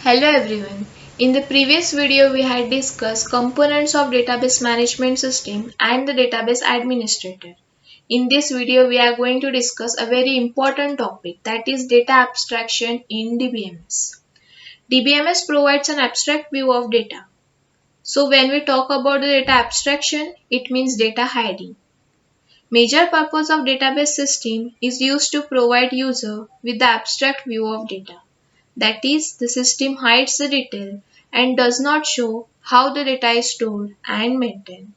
Hello everyone. In the previous video we had discussed components of database management system and the database administrator. In this video we are going to discuss a very important topic, that is data abstraction in Dbms. Dbms provides an abstract view of data. So when we talk about the data abstraction, it means data hiding. Major purpose of database system is used to provide user with the abstract view of data. That is, the system hides the detail and does not show how the data is stored and maintained.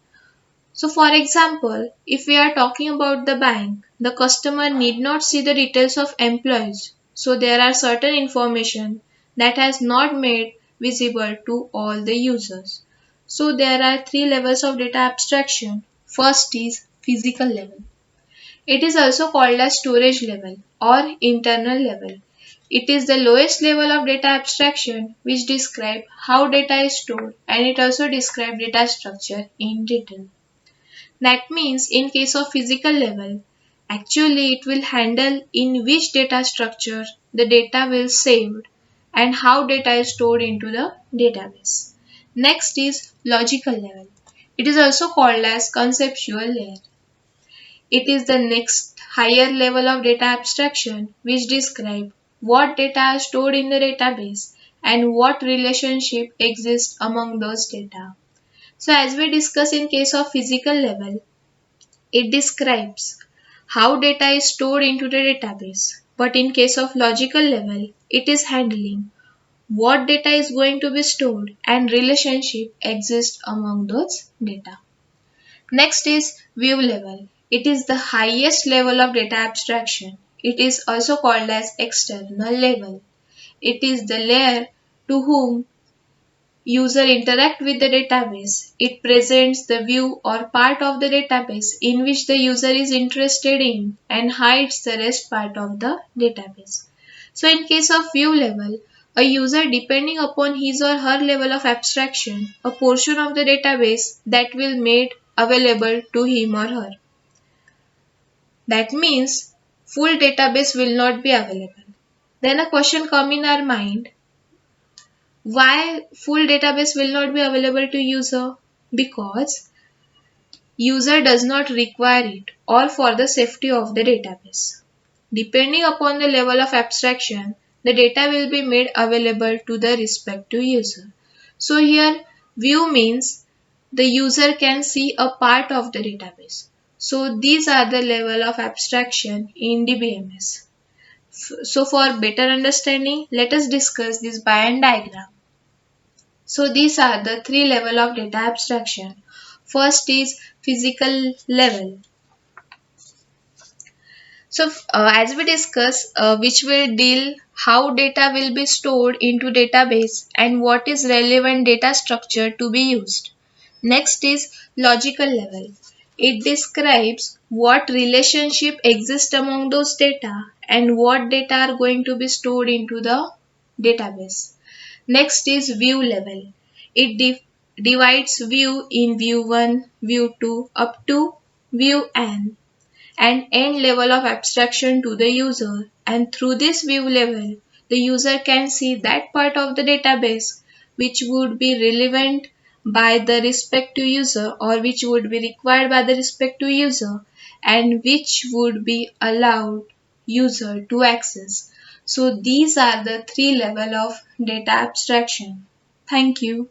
So for example, if we are talking about the bank, the customer need not see the details of employees. So there are certain information that has not made visible to all the users. So there are three levels of data abstraction. First is physical level. It is also called as storage level or internal level. It is the lowest level of data abstraction which describes how data is stored, and it also describes data structure in detail. That means in case of physical level, actually it will handle in which data structure the data will saved and how data is stored into the database. Next is logical level. It is also called as conceptual layer. It is the next higher level of data abstraction which describes what data are stored in the database and what relationship exists among those data. So as we discuss in case of physical level, it describes how data is stored into the database. But in case of logical level, it is handling what data is going to be stored and relationship exists among those data. Next is view level. It is the highest level of data abstraction. It is also called as external level. It is the layer to whom user interact with the database. It presents the view or part of the database in which the user is interested in and hides the rest part of the database. So in case of view level, a user, depending upon his or her level of abstraction, a portion of the database that will made available to him or her. That means full database will not be available. Then a question come in our mind, why full database will not be available to user? Because user does not require it or for the safety of the database. Depending upon the level of abstraction, the data will be made available to the respective user. So here view means the user can see a part of the database. So these are the level of abstraction in Dbms. So for better understanding, let us discuss this Venn diagram. So these are the three levels of data abstraction. First is physical level. So as we discuss, which will deal how data will be stored into database and what is relevant data structure to be used. Next is logical level. It describes what relationship exists among those data and what data are going to be stored into the database. Next is view level. It divides view in view 1, view 2 up to view n and end level of abstraction to the user, and through this view level the user can see that part of the database which would be relevant by the respective user or which would be required by the respective user and which would be allowed user to access. So these are the three levels of data abstraction. Thank you.